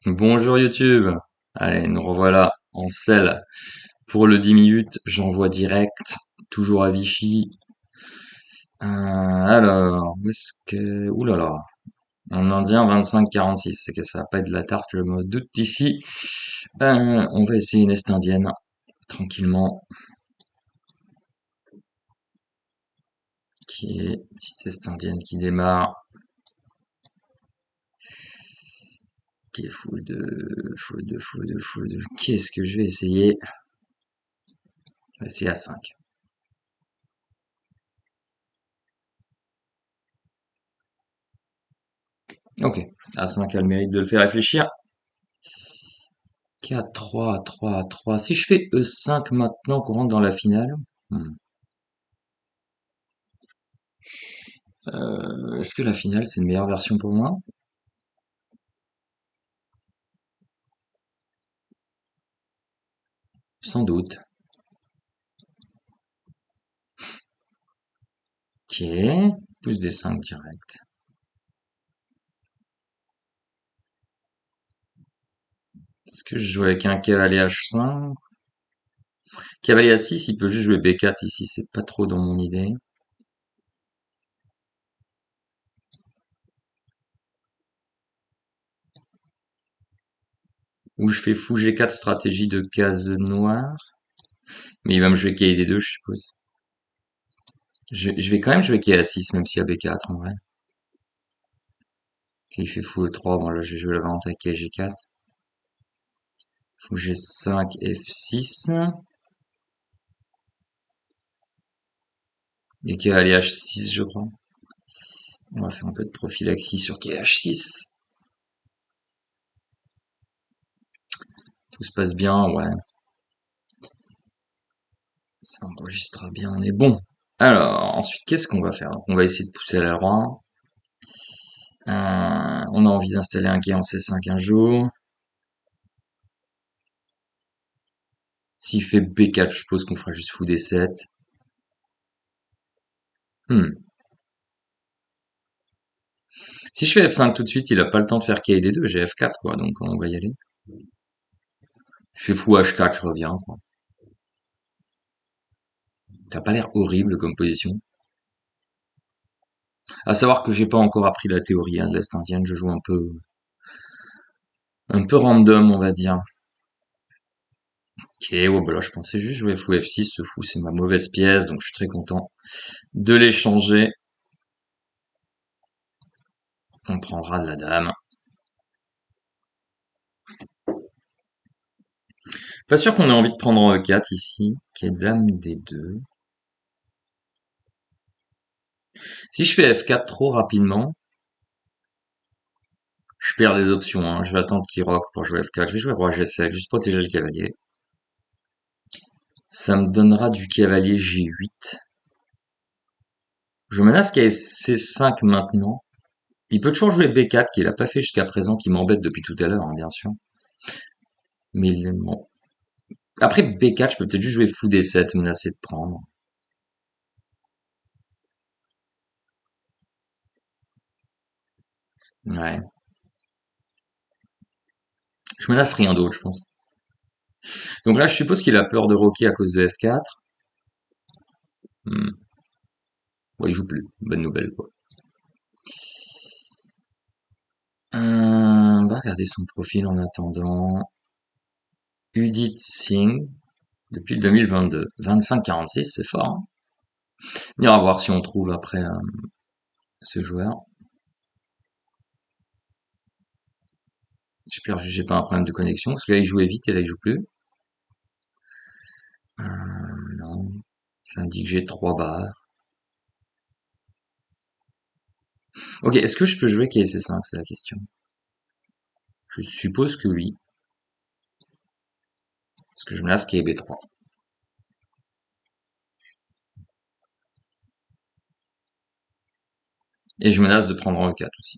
Bonjour YouTube. Allez, nous revoilà en selle pour le 10 minutes. J'envoie direct, toujours à Vichy. Alors, où est-ce que... Ouh là là, en indien 25-46. C'est que ça va pas être de la tarte, je me doute d'ici. On va essayer une est indienne, tranquillement. Qui est petite est indienne qui démarre. Qui est fou de. Qu'est-ce que je vais essayer? On va essayer à 5. Ok, à 5 a le mérite de le faire réfléchir. 4, 3, 3, 3. Si je fais E5 maintenant qu'on rentre dans la finale, hmm, est-ce que la finale c'est une meilleure version pour moi? Sans doute. Ok, plus des 5 direct. Est-ce que je joue avec un cavalier H5? Cavalier A6, il peut juste jouer B4 ici, c'est pas trop dans mon idée. Ou je fais fou G4 stratégie de case noire. Mais il va me jouer KD2, je suppose. Je vais quand même jouer KA6, même s'il y a B4 en vrai. Il fait fou E3, bon là je vais jouer la vente avec G4. Fou G5, F6. Et cavalier H6, je crois. On va faire un peu de prophylaxie sur KH6. Tout se passe bien, ouais. Ça enregistre bien, on est bon. Alors, ensuite, qu'est-ce qu'on va faire? On va essayer de pousser à la roi. On a envie d'installer un quai en C5 un jour. S'il fait B4, je suppose qu'on fera juste fou D7. Hmm. Si je fais F5 tout de suite, il a pas le temps de faire quai D2, j'ai F4, quoi, donc on va y aller. Je fais fou H4, je reviens, quoi. T'as pas l'air horrible comme position. À savoir que j'ai pas encore appris la théorie hein, de l'Est indienne, je joue un peu random, on va dire. Ok, ouais, bah là, je pensais juste jouer fou F6. Ce fou, c'est ma mauvaise pièce, donc je suis très content de l'échanger. On prendra de la dame. Pas sûr qu'on ait envie de prendre en E4 ici. Ok, dame D2. Si je fais F4 trop rapidement, je perds des options. Hein. Je vais attendre qu'il roque pour jouer F4. Je vais jouer roi G7, juste protéger le cavalier. Ça me donnera du cavalier G8. Je menace qu'il y ait C5 maintenant. Il peut toujours jouer B4, qu'il n'a pas fait jusqu'à présent, qui m'embête depuis tout à l'heure, hein, bien sûr. Mais bon. Après B4, je peux peut-être juste jouer fou D7, menacer de prendre. Ouais. Je menace rien d'autre, je pense. Donc là, je suppose qu'il a peur de roquer à cause de F4. Hmm. Ouais, il joue plus. Bonne nouvelle, quoi. On va regarder son profil en attendant. Udit Singh, depuis le 2022. 25-46, c'est fort. Hein. On ira voir si on trouve après ce joueur. J'espère que j'ai pas un problème de connexion, parce que là, il jouait vite et là, il joue plus. Non. Ça me dit que j'ai 3 barres. Ok, est-ce que je peux jouer KSC5, c'est la question. Je suppose que oui. Parce que je menace KB3. Et je menace de prendre en E4 aussi.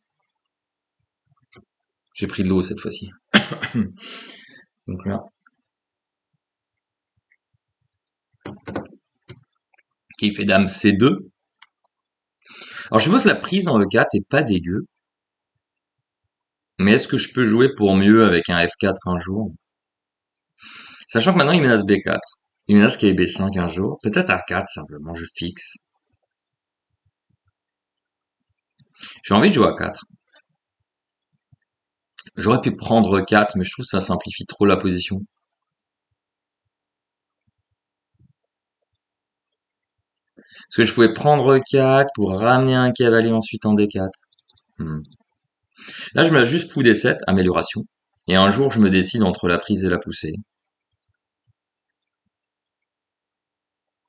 J'ai pris de l'eau cette fois-ci. Donc là, qui fait dame C2. Alors je suppose que la prise en E4 est pas dégueu. Mais est-ce que je peux jouer pour mieux avec un F4 un jour? Sachant que maintenant il menace B4. Il menace qu'il y ait B5 un jour. Peut-être A4 simplement, je fixe. J'ai envie de jouer à 4. J'aurais pu prendre 4, mais je trouve que ça simplifie trop la position. Parce que je pouvais prendre 4 pour ramener un cavalier ensuite en D4. Hmm. Là, je me la juste fou D7, amélioration. Et un jour, je me décide entre la prise et la poussée.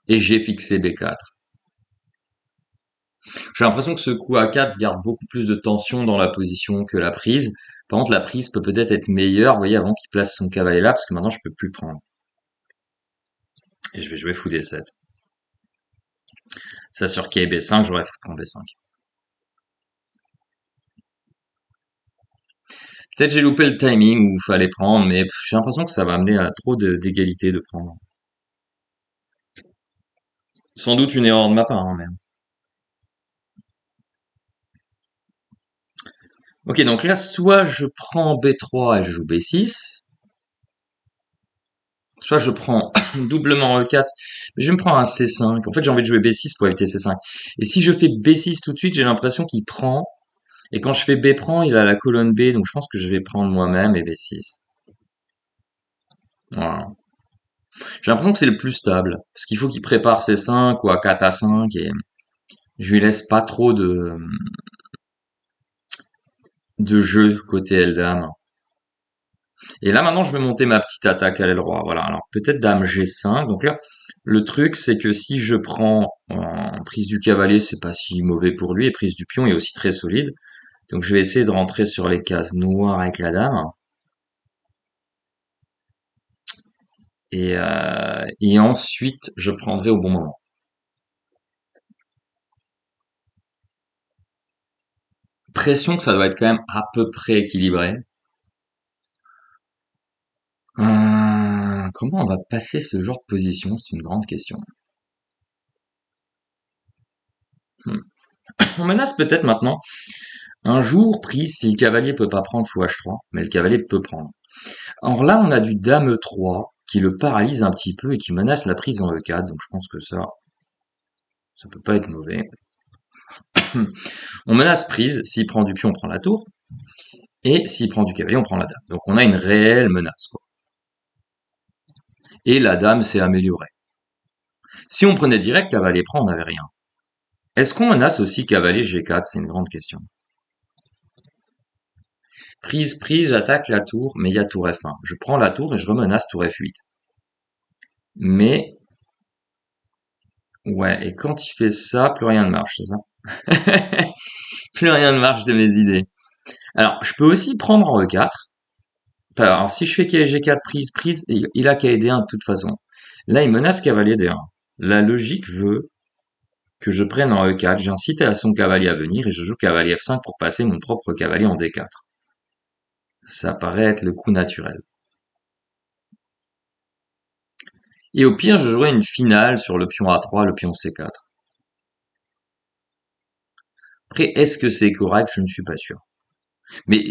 Et j'ai fixé B4. J'ai l'impression que ce coup A4 garde beaucoup plus de tension dans la position que la prise. Par contre, la prise peut peut-être être meilleure, vous voyez, avant qu'il place son cavalier là, parce que maintenant, je peux plus le prendre. Et je vais jouer fou D7. Ça sur quai B5, j'aurais fou en B5. Peut-être j'ai loupé le timing où il fallait prendre, mais j'ai l'impression que ça va amener à trop d'égalité de prendre. Sans doute une erreur de ma part, hein, même. Ok, donc là, soit je prends B3 et je joue B6, soit je prends doublement E4, mais je vais me prendre un C5. En fait, j'ai envie de jouer B6 pour éviter C5. Et si je fais B6 tout de suite, j'ai l'impression qu'il prend. Et quand je fais B prend, il a la colonne B, donc je pense que je vais prendre moi-même et B6. Voilà. J'ai l'impression que c'est le plus stable, parce qu'il faut qu'il prépare C5 ou A4 A5, et je lui laisse pas trop de jeu côté Eldam. Et là, maintenant, je vais monter ma petite attaque à l'aile roi. Voilà. Alors, peut-être dame G5. Donc là, le truc, c'est que si je prends en prise du cavalier, c'est pas si mauvais pour lui. Et prise du pion est aussi très solide. Donc, je vais essayer de rentrer sur les cases noires avec la dame. Et ensuite, je prendrai au bon moment. Pression que ça doit être quand même à peu près équilibré. Comment on va passer ce genre de position? C'est une grande question. Hmm. On menace peut-être maintenant. Un jour, prise, si le cavalier peut pas prendre fou H3, mais le cavalier peut prendre. Alors là, on a du dame E3 qui le paralyse un petit peu et qui menace la prise en E4, donc je pense que ça peut pas être mauvais. On menace prise, s'il prend du pion, on prend la tour, et s'il prend du cavalier, on prend la dame. Donc on a une réelle menace, quoi. Et la dame s'est améliorée. Si on prenait direct cavalier prend, on n'avait rien. Est-ce qu'on menace aussi cavalier G4? C'est une grande question. Prise, prise, j'attaque la tour, mais il y a tour F1. Je prends la tour et je remenace tour F8. Mais, ouais, et quand il fait ça, plus rien ne marche, c'est ça? Plus rien ne marche de mes idées. Alors, je peux aussi prendre en E4. Alors, si je fais G4 prise, prise, il a qu'à D1 de toute façon. Là, il menace cavalier D1. La logique veut que je prenne en E4, j'incite à son cavalier à venir et je joue cavalier F5 pour passer mon propre cavalier en D4. Ça paraît être le coup naturel. Et au pire, je jouerai une finale sur le pion A3, le pion C4. Après, est-ce que c'est correct? Je ne suis pas sûr. Mais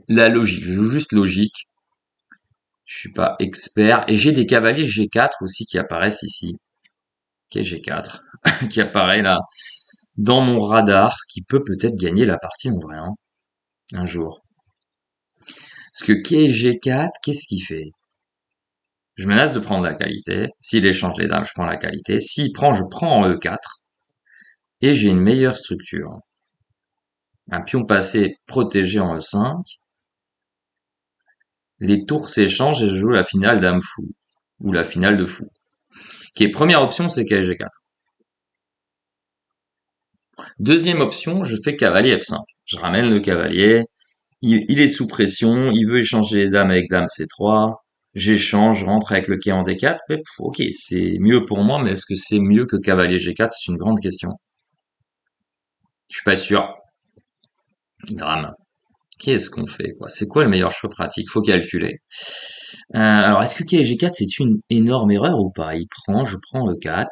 la logique, je joue juste logique. Je suis pas expert. Et j'ai des cavaliers G4 aussi qui apparaissent ici. Ok, G4. Qui apparaît là dans mon radar, qui peut peut-être gagner la partie en vrai, hein, un jour. Parce que G4, qu'est-ce qu'il fait? Je menace de prendre la qualité. S'il échange les dames, je prends la qualité. S'il prend, je prends en E4. Et j'ai une meilleure structure. Un pion passé protégé en E5. Les tours s'échangent et je joue la finale dame fou. Ou la finale de fou. Qui est première option, c'est G4. Deuxième option, je fais cavalier F5. Je ramène le cavalier. Il est sous pression. Il veut échanger les dames avec dame C3. J'échange, je rentre avec le quai en D4. Ok, c'est mieux pour moi, mais est-ce que c'est mieux que cavalier G4? C'est une grande question. Je suis pas sûr. Drame. Qu'est-ce qu'on fait, quoi? C'est quoi le meilleur choix pratique? Faut calculer. Alors, est-ce que G4 c'est une énorme erreur ou pas? Il prend, je prends E4.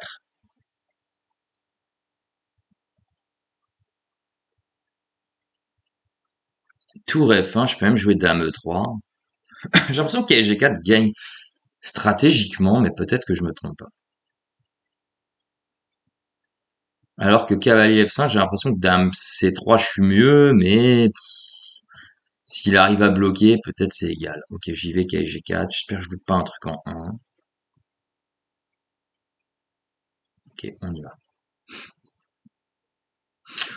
Tour F1, je peux même jouer Dame E3. J'ai l'impression que G4 gagne stratégiquement, mais peut-être que je me trompe pas. Alors que cavalier F5, j'ai l'impression que Dame C3, je suis mieux, mais s'il arrive à bloquer, peut-être c'est égal. Ok, j'y vais G4. J'espère que je loupe pas un truc en 1. Ok, on y va.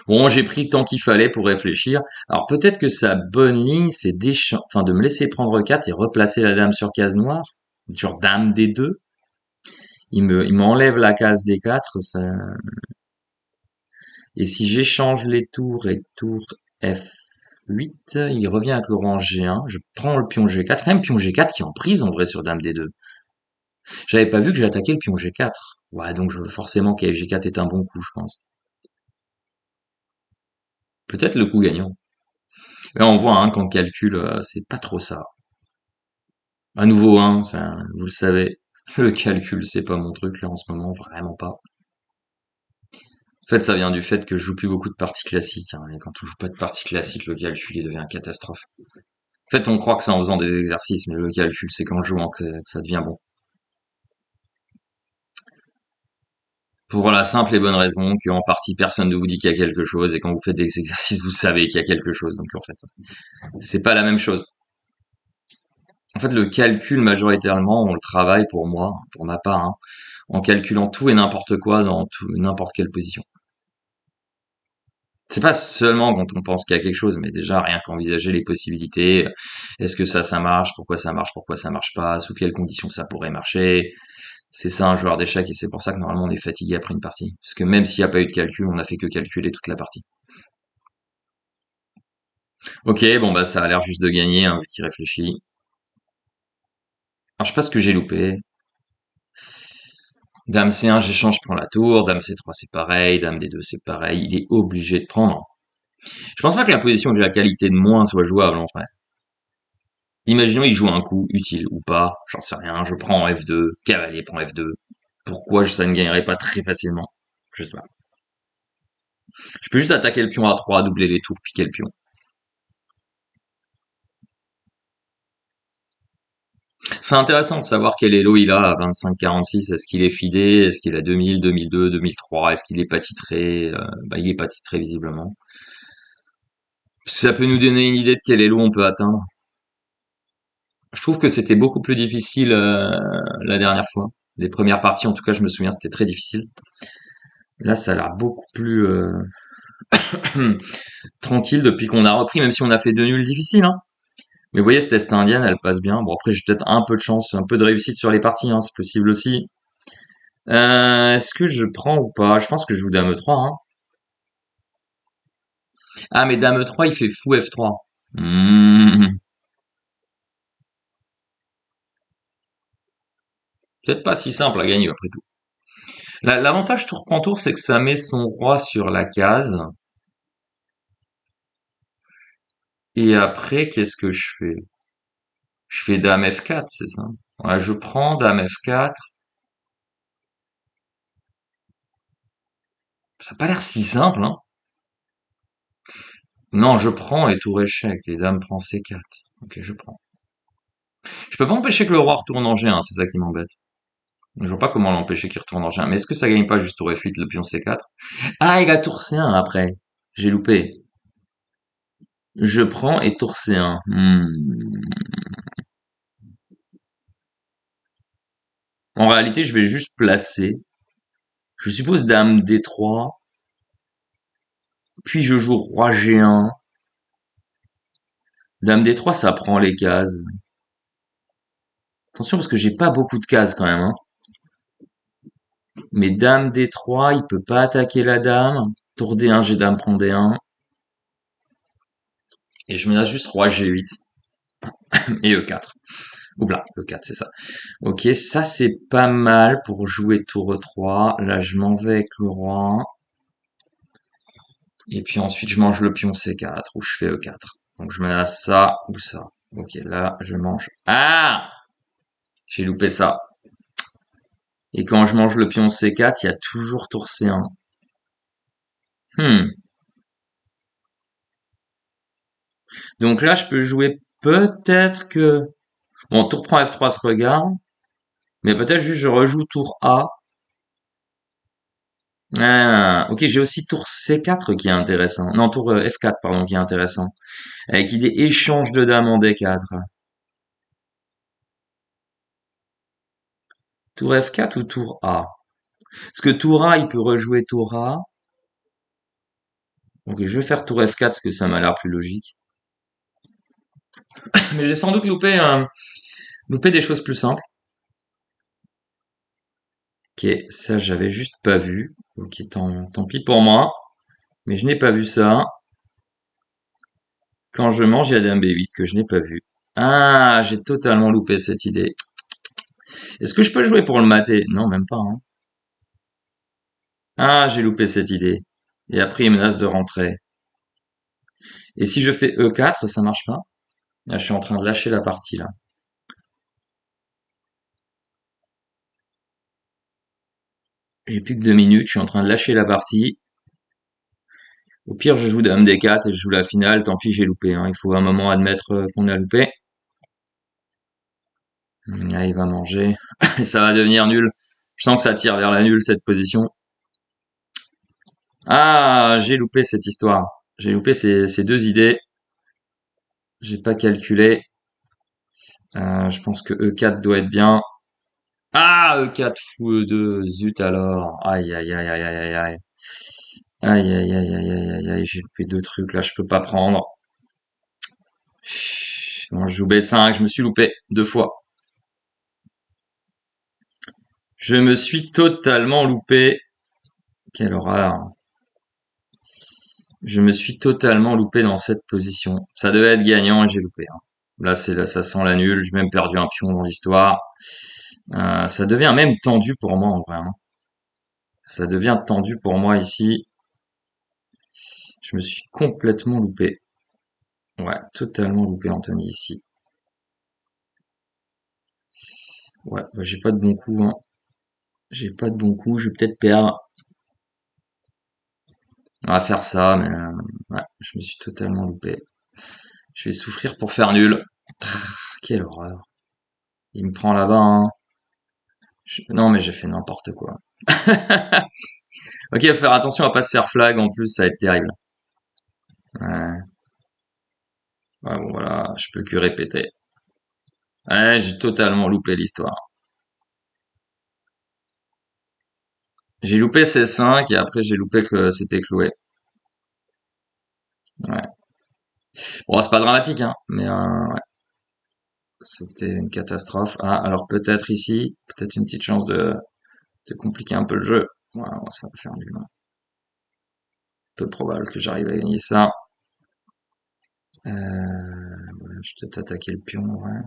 Bon, j'ai pris le temps qu'il fallait pour réfléchir. Alors peut-être que sa bonne ligne, c'est enfin, de me laisser prendre 4 et replacer la dame sur case noire. Sur dame D2. Il m'enlève la case D4. Et si j'échange les tours et tour F8, il revient avec le rang G1. Je prends le pion G4. Quand même pion G4 qui est en prise en vrai sur dame D2. J'avais pas vu que j'attaquais le pion G4. Ouais, donc forcément G4 est un bon coup, je pense. Peut-être le coup gagnant. Là, on voit hein, qu'en calcul, c'est pas trop ça. À nouveau, hein, enfin, vous le savez, le calcul, c'est pas mon truc là en ce moment, vraiment pas. En fait, ça vient du fait que je joue plus beaucoup de parties classiques, hein, et quand on joue pas de parties classiques, le calcul, il devient une catastrophe. En fait, on croit que c'est en faisant des exercices, mais le calcul, c'est qu'en jouant que ça devient bon. Pour la simple et bonne raison qu'en partie, personne ne vous dit qu'il y a quelque chose, et quand vous faites des exercices, vous savez qu'il y a quelque chose, donc en fait, c'est pas la même chose. En fait, le calcul, majoritairement, on le travaille pour moi, pour ma part, hein, en calculant tout et n'importe quoi dans n'importe quelle position. C'est pas seulement quand on pense qu'il y a quelque chose, mais déjà rien qu'envisager les possibilités. Est-ce que ça marche? Pourquoi ça marche pas? Sous quelles conditions ça pourrait marcher? C'est ça un joueur d'échecs et c'est pour ça que normalement on est fatigué après une partie. Parce que même s'il n'y a pas eu de calcul, on a fait que calculer toute la partie. Ok, bon bah ça a l'air juste de gagner, hein, vu qu'il réfléchit. Alors je sais pas ce que j'ai loupé. Dame C1, j'échange pour la tour. Dame C3, c'est pareil. Dame D2, c'est pareil. Il est obligé de prendre. Je pense pas que la position de la qualité de moins soit jouable en fait. Imaginons il joue un coup utile ou pas, j'en sais rien, je prends en F2, cavalier prend F2. Pourquoi ça ne gagnerait pas très facilement? Je sais pas. Je peux juste attaquer le pion A3, doubler les tours, piquer le pion. C'est intéressant de savoir quel elo il a à 25-46. Est-ce qu'il est fidé? Est-ce qu'il a 2000, 2002, 2003? Est-ce qu'il est pas titré? Bah, il est pas titré visiblement. Parce que ça peut nous donner une idée de quel elo on peut atteindre. Je trouve que c'était beaucoup plus difficile la dernière fois. Les premières parties, en tout cas, je me souviens, c'était très difficile. Là, ça a l'air beaucoup plus tranquille depuis qu'on a repris, même si on a fait deux nuls difficiles. Hein. Mais vous voyez, cette Est indienne, elle passe bien. Bon, après, j'ai peut-être un peu de chance, un peu de réussite sur les parties, hein, c'est possible aussi. Est-ce que je prends ou pas? Je pense que je joue Dame 3. Hein. Ah, mais Dame 3, il fait fou F3. Hmm. Peut-être pas si simple à gagner après tout. L'avantage tour par tour, c'est que ça met son roi sur la case. Et après, qu'est-ce que je fais? Je fais Dame F4, c'est ça? Ouais, je prends Dame F4. Ça n'a pas l'air si simple, hein? Non, je prends et tour échec, et dame prend C4. Ok, je prends. Je peux pas empêcher que le roi retourne en G1, c'est ça qui m'embête. Je vois pas comment l'empêcher qu'il retourne en G1. Mais est-ce que ça gagne pas juste tour F8, le pion C4? Ah, il a tour C1 après. J'ai loupé. Je prends et tour C1. En réalité, je vais juste placer. Je suppose dame D3. Puis je joue roi G1. Dame D3, ça prend les cases. Attention parce que j'ai pas beaucoup de cases quand même. Hein. Mais dame D3, il peut pas attaquer la dame. Tour D1, j'ai dame prend D1. Et je me laisse juste roi G8 et E4. Oula, E4, c'est ça. Ok, ça c'est pas mal pour jouer tour E3. Là, je m'en vais avec le roi. Et puis ensuite, je mange le pion C4 ou je fais E4. Donc je me laisse ça ou ça. Ok, là, je mange. Ah! J'ai loupé ça. Et quand je mange le pion C4, il y a toujours tour C1. Hmm. Donc là, je peux jouer peut-être que... Bon, tour prend F3 se regarde, mais peut-être juste je rejoue tour A. Ah, ok, j'ai aussi tour C4 qui est intéressant. Non, tour F4, pardon, qui est intéressant. Avec idée échange de dames en D4. Tour F4 ou tour A? Parce que tour A, il peut rejouer tour A. Donc je vais faire tour F4 parce que ça m'a l'air plus logique. Mais j'ai sans doute loupé des choses plus simples. Ok, ça j'avais juste pas vu. Ok, tant pis pour moi. Mais je n'ai pas vu ça. Quand je mange, il y a dame B8 que je n'ai pas vu. Ah, j'ai totalement loupé cette idée. Est-ce que je peux jouer pour le mater? Non, même pas, hein. Ah, j'ai loupé cette idée. Et après, il menace de rentrer. Et si je fais E4, ça marche pas? Là, je suis en train de lâcher la partie, là. J'ai plus que 2 minutes, je suis en train de lâcher la partie. Au pire, je joue dame D4 et je joue la finale. Tant pis, j'ai loupé, hein. Il faut un moment admettre qu'on a loupé. Ah, il va manger. Et ça va devenir nul. Je sens que ça tire vers la nulle, cette position. Ah, j'ai loupé cette histoire. J'ai loupé ces deux idées. J'ai pas calculé. Je pense que E4 doit être bien. Ah, E4 fou E2. Zut alors. Aïe, aïe, aïe, aïe, aïe, aïe, aïe. Aïe, aïe, aïe, aïe, aïe, aïe, aïe. J'ai loupé deux trucs là, je peux pas prendre. Bon, je joue B5, je me suis loupé 2 fois. Je me suis totalement loupé. Quelle horreur. Je me suis totalement loupé dans cette position. Ça devait être gagnant et j'ai loupé, hein. Là, ça sent la nulle. J'ai même perdu un pion dans l'histoire. Ça devient même tendu pour moi en vrai, hein. Ça devient tendu pour moi ici. Je me suis complètement loupé. Ouais, totalement loupé Anthony ici. Ouais, bah, j'ai pas de bon coup, hein. J'ai pas de bon coup. Je vais peut-être perdre. On va faire ça, mais ouais, je me suis totalement loupé. Je vais souffrir pour faire nul. Quelle horreur. Il me prend là-bas, hein. Non, mais j'ai fait n'importe quoi. Ok, faut faire attention à pas se faire flag en plus, ça va être terrible. Ouais, ouais, bon voilà, je peux que répéter. Ouais, j'ai totalement loupé l'histoire. J'ai loupé C5 et après j'ai loupé que c'était cloué. Ouais. Bon, c'est pas dramatique, hein, mais ouais, c'était une catastrophe. Ah, alors peut-être ici, peut-être une petite chance de compliquer un peu le jeu. Voilà, ça va faire nul, hein. Peu probable que j'arrive à gagner ça. Ouais, je vais peut-être attaquer le pion, ouais.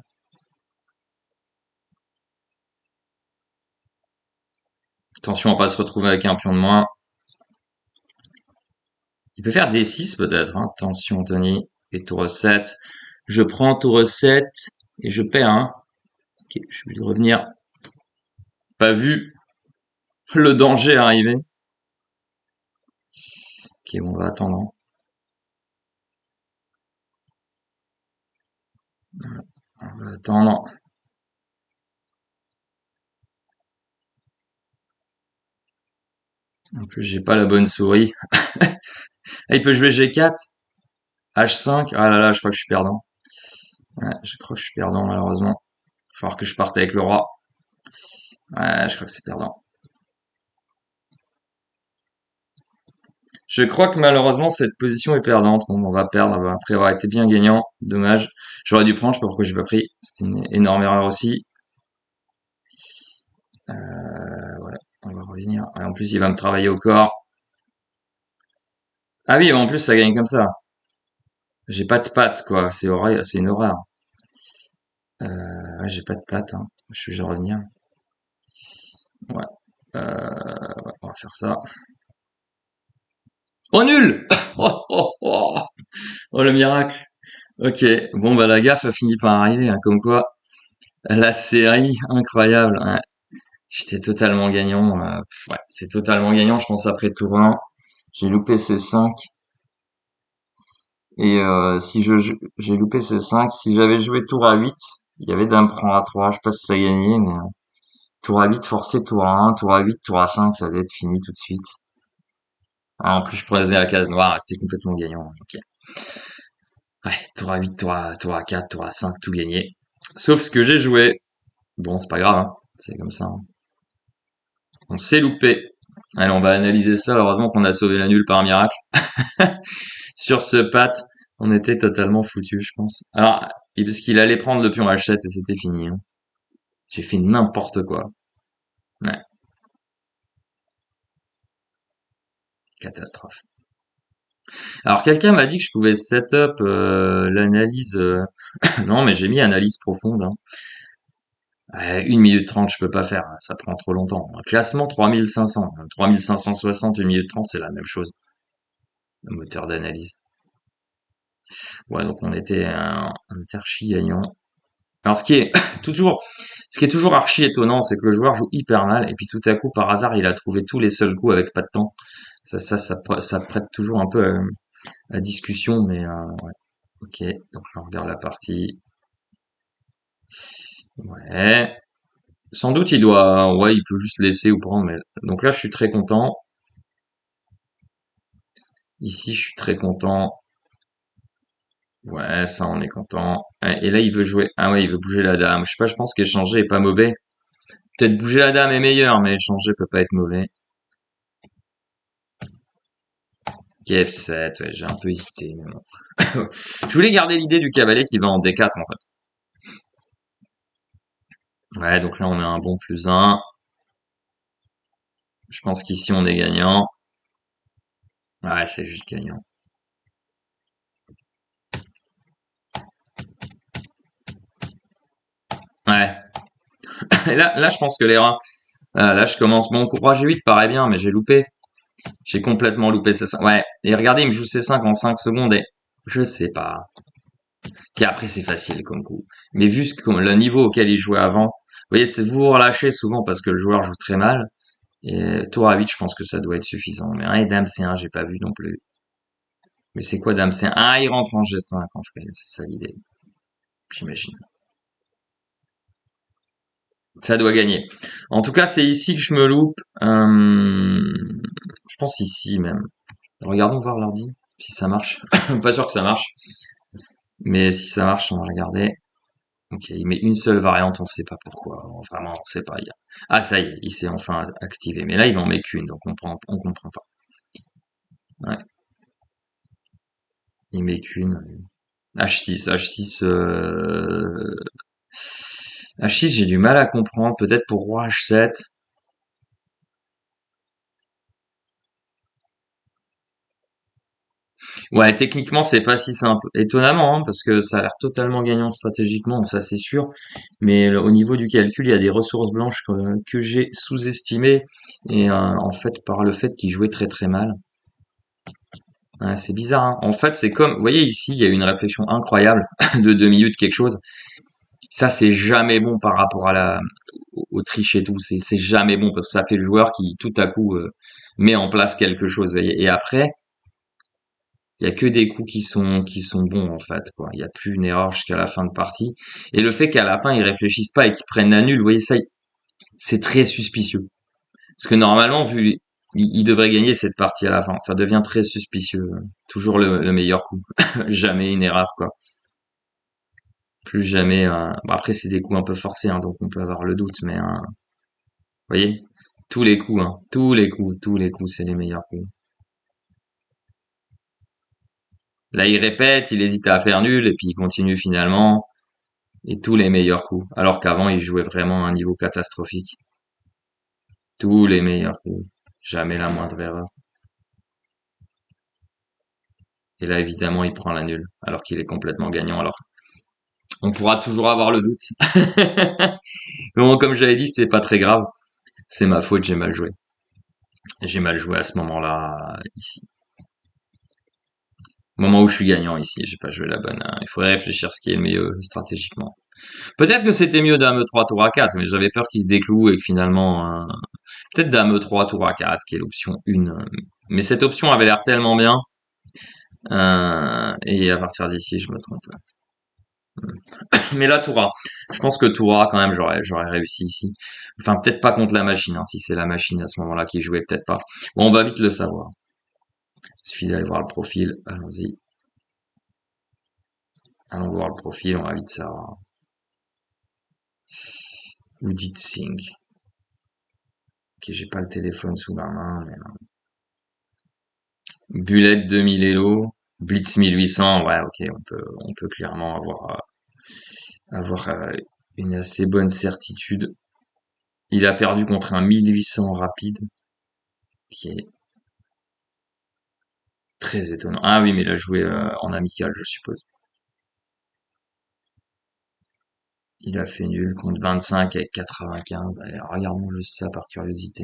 Attention à pas se retrouver avec un pion de moins. Il peut faire D6 peut-être, hein. Attention Anthony. Et tour 7. Je prends tour 7 et je perds, hein. Ok, je suis obligé de revenir. Pas vu le danger arriver. Ok, bon, on va attendre, hein. On va attendre. En plus, j'ai pas la bonne souris. Ah, il peut jouer G4, H5. Ah là là, je crois que je suis perdant. Ouais, je crois que je suis perdant malheureusement. Il va falloir que je parte avec le roi. Ouais, je crois que c'est perdant. Je crois que malheureusement cette position est perdante. Bon, on va perdre après avoir été bien gagnant. Dommage. J'aurais dû prendre, je sais pas pourquoi j'ai pas pris. C'était une énorme erreur aussi. Ouais, on va revenir. Ouais, en plus, il va me travailler au corps. Ah oui, en plus, ça gagne comme ça. J'ai pas de patte, quoi. C'est horrible, c'est une horreur. Ouais, j'ai pas de patte, hein. Je vais revenir. Ouais. Ouais, on va faire ça. Oh nul! Oh, oh, oh. Oh, le miracle. Ok. Bon, bah, la gaffe a fini par arriver, hein, comme quoi. La série, incroyable. Ouais. J'étais totalement gagnant. Ouais, c'est totalement gagnant, je pense, après tour 1. J'ai loupé C5. Et si j'ai loupé C5, si j'avais joué tour à 8, il y avait dame prend A3, je sais pas si ça a gagné, mais tour à 8 forcé, tour à 1, tour à 8, tour à 5, ça allait être fini tout de suite. Ah, en plus, je prenais la case noire, c'était complètement gagnant. Ok. Ouais, tour à 8, tour à 4, tour à 5, tout gagné. Sauf ce que j'ai joué. Bon, c'est pas grave, hein. C'est comme ça, hein. On s'est loupé. Allez, on va analyser ça. Heureusement qu'on a sauvé la nulle par un miracle. Sur ce pat, on était totalement foutu, je pense. Alors, parce qu'il allait prendre le pion H7 et c'était fini, hein. J'ai fait n'importe quoi. Ouais, catastrophe. Alors, quelqu'un m'a dit que je pouvais setup l'analyse. Non, mais j'ai mis analyse profonde, hein. 1 minute 30, je peux pas faire, hein, ça prend trop longtemps. Un classement 3500. 3560, 1 minute 30, c'est la même chose. Le moteur d'analyse. Ouais, donc on était archi gagnant. Alors, ce qui est toujours archi étonnant, c'est que le joueur joue hyper mal, et puis tout à coup, par hasard, il a trouvé tous les seuls coups avec pas de temps. Ça prête toujours un peu à discussion, mais ouais. Ok, donc là, on regarde la partie. Ouais. Sans doute, ouais, il peut juste laisser ou prendre, mais donc là, je suis très content. Ici, je suis très content. Ouais, ça, on est content. Ouais, et là, il veut jouer. Ah ouais, il veut bouger la dame. Je sais pas, je pense qu'échanger est pas mauvais. Peut-être bouger la dame est meilleur, mais échanger peut pas être mauvais. F7, ouais, j'ai un peu hésité, mais bon. Je voulais garder l'idée du cavalier qui va en D4, en fait. Ouais, donc là, on a un bon +1. Je pense qu'ici, on est gagnant. Ouais, c'est juste gagnant. Ouais. Et là, je pense que l'erreur. Là, je commence. Bon, roi G8 paraît bien, mais j'ai loupé. J'ai complètement loupé C5. Ouais. Et regardez, il me joue C5 en 5 secondes et je sais pas. Puis après, c'est facile comme coup. Mais vu le niveau auquel il jouait avant, vous voyez, c'est vous relâchez souvent parce que le joueur joue très mal. Et tour à 8, je pense que ça doit être suffisant. Mais et dame C1, j'ai pas vu non plus. Mais c'est quoi dame C1? Ah, il rentre en G5 en fait. C'est ça l'idée. J'imagine. Ça doit gagner. En tout cas, c'est ici que je me loupe. Je pense ici même. Regardons voir l'ordi, si ça marche. Pas sûr que ça marche. Mais si ça marche, on va regarder. Ok, il met une seule variante, on sait pas pourquoi. Vraiment, on sait pas. Ah, ça y est, il s'est enfin activé. Mais là, il en met qu'une, donc on comprend pas. Ouais, il met qu'une. H6, H6, j'ai du mal à comprendre. Peut-être pour roi H7. Ouais, techniquement, c'est pas si simple. Étonnamment, hein, parce que ça a l'air totalement gagnant stratégiquement, ça c'est sûr. Mais au niveau du calcul, il y a des ressources blanches que j'ai sous-estimées. Et en fait, par le fait qu'il jouait très très mal. Ouais, c'est bizarre, hein. En fait, c'est comme, vous voyez ici, il y a une réflexion incroyable de 2 minutes quelque chose. Ça, c'est jamais bon par rapport au triche et tout. C'est jamais bon parce que ça fait le joueur qui tout à coup met en place quelque chose. Vous voyez. Et après, il y a que des coups qui sont bons en fait, quoi. Il y a plus une erreur jusqu'à la fin de partie. Et le fait qu'à la fin ils réfléchissent pas et qu'ils prennent la nulle, vous voyez ça, c'est très suspicieux. Parce que normalement, vu il devrait gagner cette partie à la fin, ça devient très suspicieux. Toujours le meilleur coup, jamais une erreur, quoi. Plus jamais. Bon, après c'est des coups un peu forcés, hein, donc on peut avoir le doute, mais vous voyez, tous les coups, hein, tous les coups, c'est les meilleurs coups. Là, il répète, il hésite à faire nul et puis il continue finalement. Et tous les meilleurs coups. Alors qu'avant, il jouait vraiment à un niveau catastrophique. Tous les meilleurs coups. Jamais la moindre erreur. Et là, évidemment, il prend la nulle. Alors qu'il est complètement gagnant. Alors, on pourra toujours avoir le doute. Mais bon, comme j'avais dit, c'est pas très grave. C'est ma faute, j'ai mal joué. J'ai mal joué à ce moment-là, ici. Au moment où je suis gagnant ici, j'ai pas joué la bonne. Il faudrait réfléchir ce qui est le mieux stratégiquement. Peut-être que c'était mieux dame E3 tour à 4, mais j'avais peur qu'il se décloue et que finalement, peut-être dame E3 tour à 4, qui est l'option 1. Mais cette option avait l'air tellement bien. Et à partir d'ici, je me trompe. Mais là, Toura. Je pense que Toura, quand même, j'aurais réussi ici. Enfin, peut-être pas contre la machine, hein, si c'est la machine à ce moment-là qui jouait, peut-être pas. Bon, on va vite le savoir. Il suffit d'aller voir le profil. Allons-y. Allons voir le profil, on va vite savoir. Udit Singh. Ok, j'ai pas le téléphone sous la main, mais non. Bullet 2000 Elo. Blitz 1800. Ouais, ok, on peut clairement avoir une assez bonne certitude. Il a perdu contre un 1800 rapide, qui est très étonnant. Ah oui, mais il a joué en amical, je suppose. Il a fait nul contre 25 avec 95. Allez, regardons juste ça par curiosité.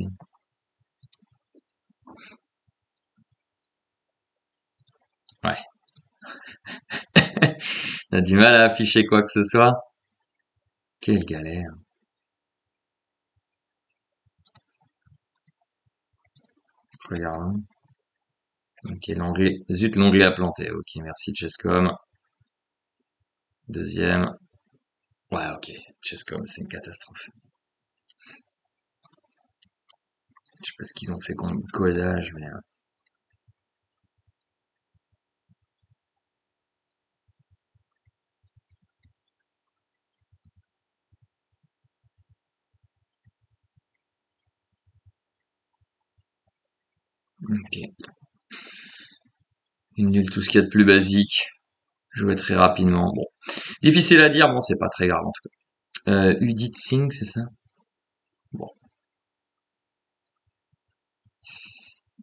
Ouais. Il a du mal à afficher quoi que ce soit. Quelle galère. Regardons. Ok, l'onglet. Zut, l'onglet a planté. Ok, merci Chesscom. Deuxième. Ouais, ok. Chesscom, c'est une catastrophe. Je sais pas ce qu'ils ont fait comme codage, mais... Ok. Une nulle, tout ce qu'il y a de plus basique. Jouer très rapidement. Bon. Difficile à dire, bon, c'est pas très grave en tout cas. Udit Singh, c'est ça? Bon,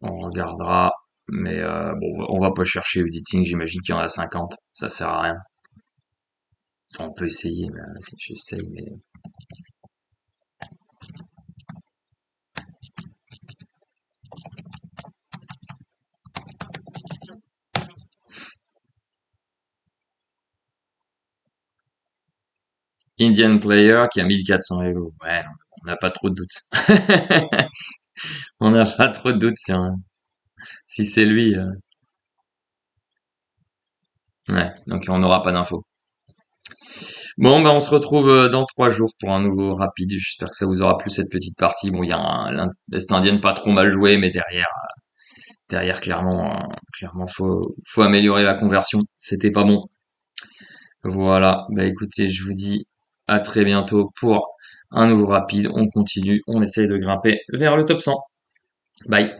on regardera. Mais bon, on va pas chercher Udit Singh, j'imagine qu'il y en a 50. Ça sert à rien. Enfin, on peut essayer, mais j'essaye, mais... Indian Player qui a 1400 Elo. Ouais, non, on n'a pas trop de doutes. On n'a pas trop de doutes si c'est lui. Ouais, donc on n'aura pas d'infos. Bon, ben on se retrouve dans 3 jours pour un nouveau rapide. J'espère que ça vous aura plu cette petite partie. Bon, il y a l'Est indienne pas trop mal joué, mais derrière clairement faut améliorer la conversion. C'était pas bon. Voilà. Bah écoutez, je vous dis à très bientôt pour un nouveau rapide. On continue, on essaye de grimper vers le top 100. Bye.